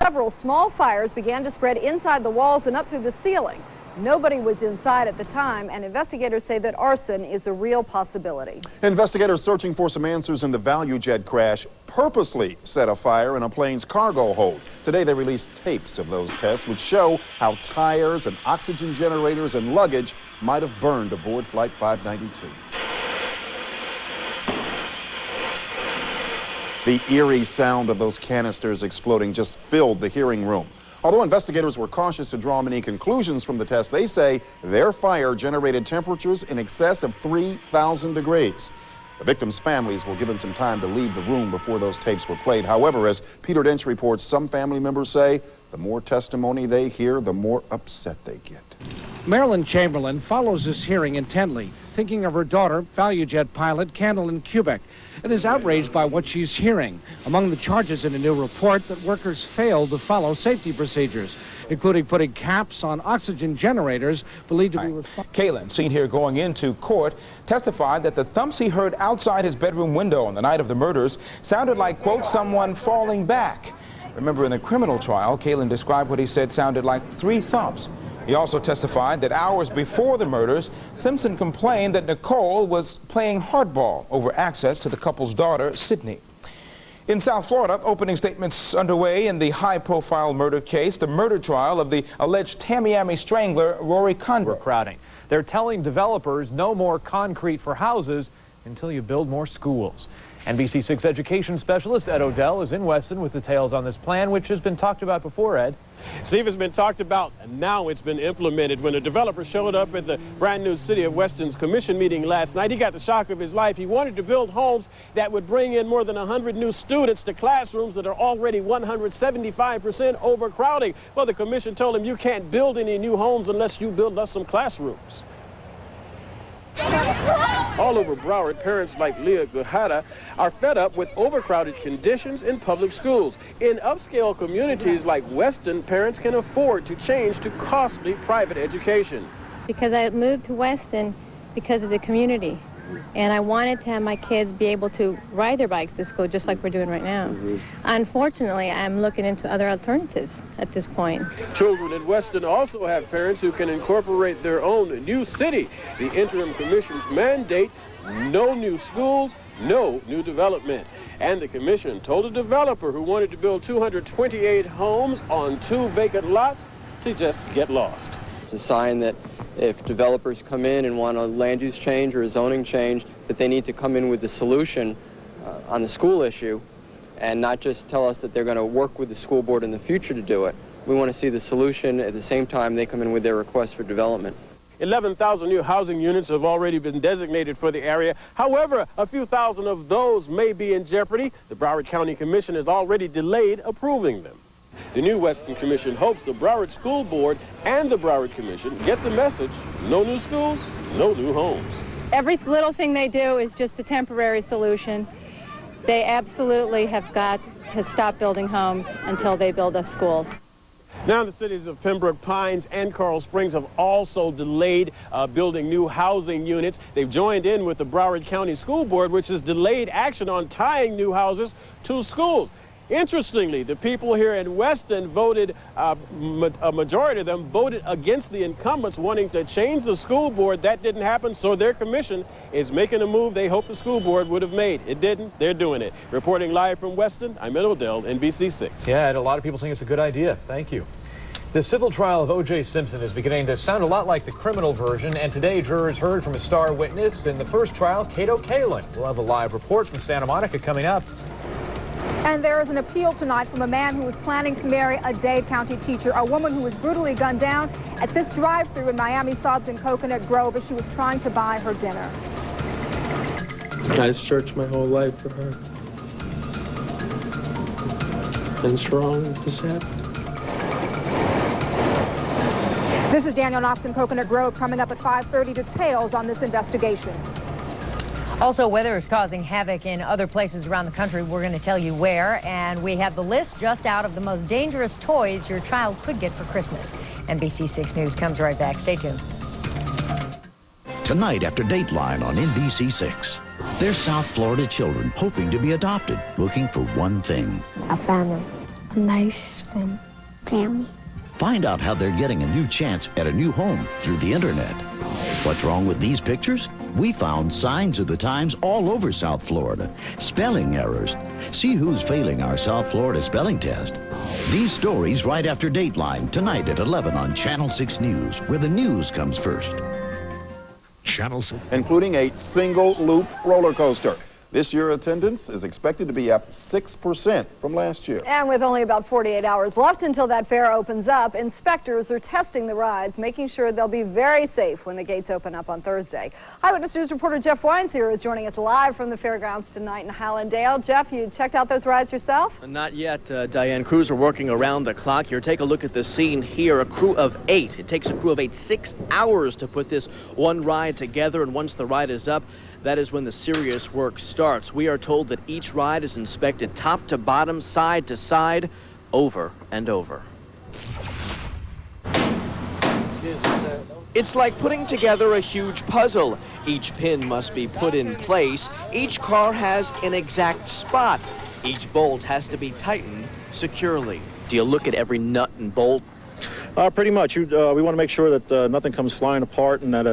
several small fires began to spread inside the walls and up through the ceiling. Nobody was inside at the time, and investigators say that arson is a real possibility. Investigators searching for some answers in the value jet crash purposely set a fire in a plane's cargo hold. Today they released tapes of those tests which show how tires and oxygen generators and luggage might have burned aboard Flight 592. The eerie sound of those canisters exploding just filled the hearing room. Although investigators were cautious to draw many conclusions from the test, they say their fire generated temperatures in excess of 3,000 degrees. The victims' families were given some time to leave the room before those tapes were played. However, as Peter Dench reports, some family members say the more testimony they hear, the more upset they get. Marilyn Chamberlain follows this hearing intently, thinking of her daughter, value jet pilot Candlin Kubek, and is outraged by what she's hearing. Among the charges in a new report, that workers failed to follow safety procedures, including putting caps on oxygen generators believed to be responsible. Kalen, seen here going into court, testified that the thumps he heard outside his bedroom window on the night of the murders sounded like, quote, someone falling back. Remember, in the criminal trial, Kalen described what he said sounded like 3 thumps. He also testified that hours before the murders, Simpson complained that Nicole was playing hardball over access to the couple's daughter, Sydney. In South Florida, opening statements underway in the high-profile murder case, the murder trial of the alleged Tamiami strangler, Rory Condor. Overcrowding. They're telling developers no more concrete for houses until you build more schools. NBC6 education specialist Ed Odell is in Weston with details on this plan, which has been talked about before, Ed. Steve, it's been talked about, and now it's been implemented. When a developer showed up at the brand new City of Weston's commission meeting last night, he got the shock of his life. He wanted to build homes that would bring in more than 100 new students to classrooms that are already 175% overcrowding. Well, the commission told him you can't build any new homes unless you build us some classrooms. All over Broward, parents like Leah Guhara are fed up with overcrowded conditions in public schools. In upscale communities like Weston, parents can afford to change to costly private education. Because I moved to Weston because of the community. And I wanted to have my kids be able to ride their bikes to school just like we're doing right now. Unfortunately, I'm looking into other alternatives at this point. Children in Weston also have parents who can incorporate their own new city. The interim commission's mandate: no new schools, no new development. And the commission told a developer who wanted to build 228 homes on 2 vacant lots to just get lost. It's a sign that if developers come in and want a land use change or a zoning change, that they need to come in with the solution on the school issue and not just tell us that they're going to work with the school board in the future to do it. We want to see the solution at the same time they come in with their request for development. 11,000 new housing units have already been designated for the area. However, a few thousand of those may be in jeopardy. The Broward County Commission has already delayed approving them. The new Weston Commission hopes the Broward School Board and the Broward Commission get the message: no new schools, no new homes. Every little thing they do is just a temporary solution. They absolutely have got to stop building homes until they build us schools. Now the cities of Pembroke Pines and Coral Springs have also delayed building new housing units. They've joined in with the Broward County School Board, which has delayed action on tying new houses to schools. Interestingly, the people here in Weston voted, a majority of them voted against the incumbents wanting to change the school board. That didn't happen, so their commission is making a move they hoped the school board would have made. It didn't. They're doing it. Reporting live from Weston, I'm Ed Odell, NBC6. Yeah, and a lot of people think it's a good idea. Thank you. The civil trial of O.J. Simpson is beginning to sound a lot like the criminal version, and today jurors heard from a star witness in the first trial, Cato Kalin. We'll have a live report from Santa Monica coming up. And there is an appeal tonight from a man who was planning to marry a Dade County teacher, a woman who was brutally gunned down at this drive-thru in Miami Sobs in Coconut Grove as she was trying to buy her dinner. I searched my whole life for her. And it's wrong that this happened. This is Danielle Knox in Coconut Grove. Coming up at 5:30, details on this investigation. Also, weather is causing havoc in other places around the country. We're going to tell you where, and we have the list just out of the most dangerous toys your child could get for Christmas. NBC6 News comes right back. Stay tuned. Tonight after Dateline on NBC6, they're South Florida children hoping to be adopted, looking for one thing: A family. A nice family. Find out how they're getting a new chance at a new home through the internet. What's wrong with these pictures? We found signs of the times all over South Florida. Spelling errors. See who's failing our South Florida spelling test. These stories right after Dateline, tonight at 11 on Channel 6 News, where the news comes first. Channel 6. Including a single-loop roller coaster. This year, attendance is expected to be up 6% from last year. And with only about 48 hours left until that fair opens up, inspectors are testing the rides, making sure they'll be very safe when the gates open up on Thursday. Eyewitness News reporter Jeff Wines here is joining us live from the fairgrounds tonight in Hallandale. Jeff, you checked out those rides yourself? Not yet, Diane. Crews are working around the clock here. Take a look at the scene here. A crew of 8. It takes a crew of 8 6 hours to put this one ride together, and once the ride is up, that is when the serious work starts. We are told that each ride is inspected top to bottom, side to side, over and over. It's like putting together a huge puzzle. Each pin must be put in place. Each car has an exact spot. Each bolt has to be tightened securely. Do you look at every nut and bolt? Pretty much. We want to make sure that nothing comes flying apart and that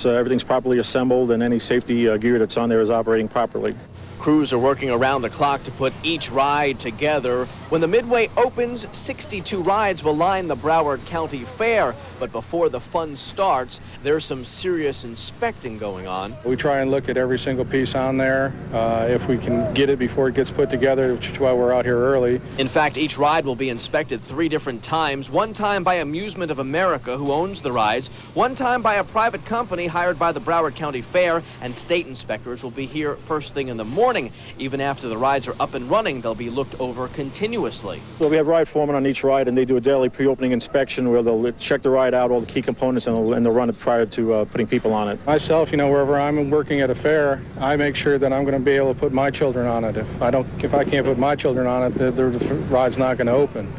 everything's properly assembled and any safety gear that's on there is operating properly. Crews are working around the clock to put each ride together. When the Midway opens, 62 rides will line the Broward County Fair. But before the fun starts, there's some serious inspecting going on. We try and look at every single piece on there. If we can get it before it gets put together, which is why we're out here early. In fact, each ride will be inspected 3 different times. One time by Amusement of America, who owns the rides. One time by a private company hired by the Broward County Fair. And state inspectors will be here first thing in the morning. Even after the rides are up and running, they'll be looked over continuously. Well, we have ride foremen on each ride, and they do a daily pre-opening inspection where they'll check the ride out, all the key components, and they'll run it prior to putting people on it. Myself, wherever I'm working at a fair, I make sure that I'm going to be able to put my children on it. If I can't put my children on it, the ride's not going to open.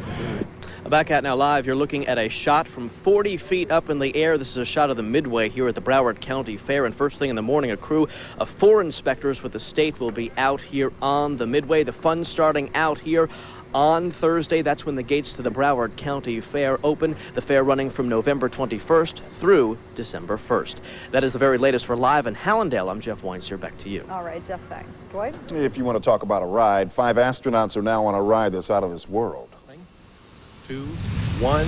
Back at Now Live, you're looking at a shot from 40 feet up in the air. This is a shot of the Midway here at the Broward County Fair. And first thing in the morning, a crew of 4 inspectors with the state will be out here on the Midway. The fun starting out here on Thursday. That's when the gates to the Broward County Fair open. The fair running from November 21st through December 1st. That is the very latest for Live in Hallandale. I'm Jeff Wines here. Back to you. All right, Jeff, thanks. Dwight? If you want to talk about a ride, 5 astronauts are now on a ride that's out of this world. 2, 1,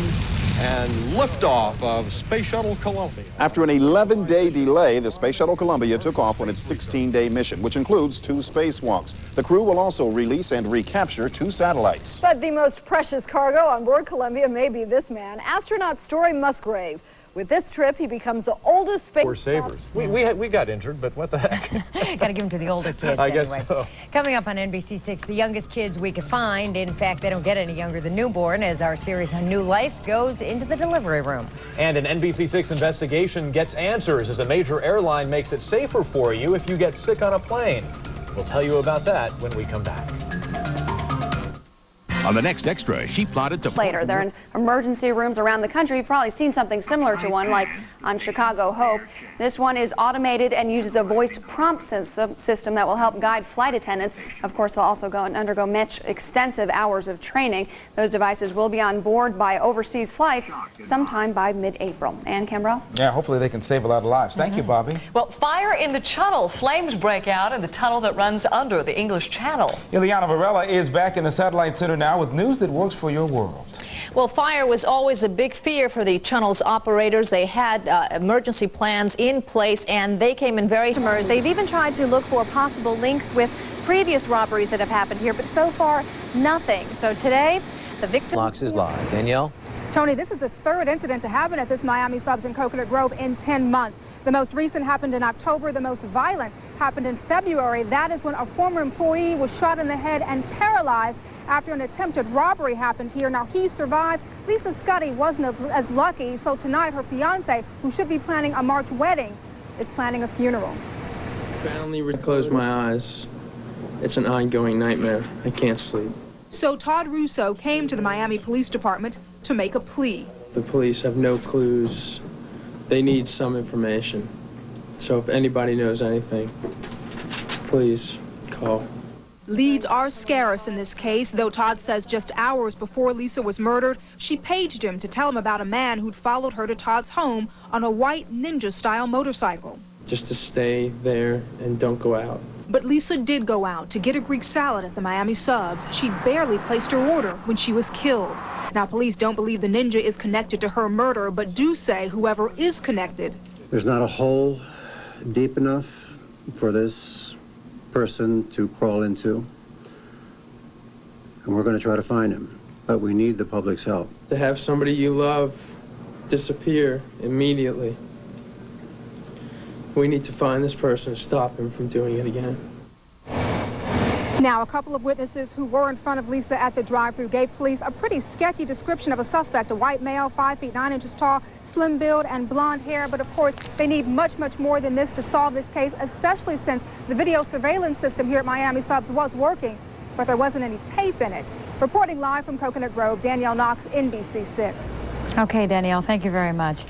and liftoff of Space Shuttle Columbia. After an 11-day delay, the Space Shuttle Columbia took off on its 16-day mission, which includes 2 spacewalks. The crew will also release and recapture 2 satellites. But the most precious cargo on board Columbia may be this man, astronaut Story Musgrave. With this trip, he becomes the oldest space... We're savers. We got injured, but what the heck? Got to give them to the older kids I anyway. guess so. Coming up on NBC6, the youngest kids we could find. In fact, they don't get any younger than newborn, as our series on New Life goes into the delivery room. And an NBC6 investigation gets answers as a major airline makes it safer for you if you get sick on a plane. We'll tell you about that when we come back. On the next extra, she plotted to... Later, they're in emergency rooms around the country. You've probably seen something similar to one, like on Chicago Hope. This one is automated and uses a voiced prompt system that will help guide flight attendants. Of course, they'll also undergo much extensive hours of training. Those devices will be on board by overseas flights sometime by mid-April. Ann Kimbrell? Yeah, hopefully they can save a lot of lives. Thank you, Bobby. Well, fire in the tunnel. Flames break out in the tunnel that runs under the English Channel. Ileana Varela is back in the Satellite Center now with news that works for your world. Well, fire was always a big fear for the tunnel's operators. They had emergency plans in place, and they came in very... They've even tried to look for possible links with previous robberies that have happened here, but so far, nothing. So today, the victim... KNOX is live. Danielle? Tony, this is the 3rd incident to happen at this Miami subs in Coconut Grove in 10 months. The most recent happened in October. The most violent happened in February. That is when a former employee was shot in the head and paralyzed after an attempted robbery happened here. Now, he survived. Lisa SCUDDY wasn't as lucky, so tonight her fiance, who should be planning a March wedding, is planning a funeral. I only close my eyes. It's an ongoing nightmare. I can't sleep. So Todd Russo came to the Miami Police Department to make a plea. The police have no clues. They need some information. So if anybody knows anything, please call. Leads are scarce in this case, though Todd says just hours before Lisa was murdered, she paged him to tell him about a man who'd followed her to Todd's home on a white Ninja-style motorcycle. Just to stay there and don't go out. But Lisa did go out to get a Greek salad at the Miami Subs. She'd barely placed her order when she was killed. Now, police don't believe the Ninja is connected to her murder, but do say whoever is connected. There's not a hole deep enough for this person to crawl into, and we're going to try to find him, but we need the public's help. To have somebody you love disappear immediately. We need to find this person to stop him from doing it again. Now, a couple of witnesses who were in front of Lisa at the drive-thru gave police a pretty sketchy description of a suspect, a white male, 5 feet 9 inches tall, slim build and blonde hair. But of course, they need much, much more than this to solve this case, especially since the video surveillance system here at Miami Subs was working, but there wasn't any tape in it. Reporting live from Coconut Grove, Danielle Knox, NBC6. Okay, Danielle, thank you very much.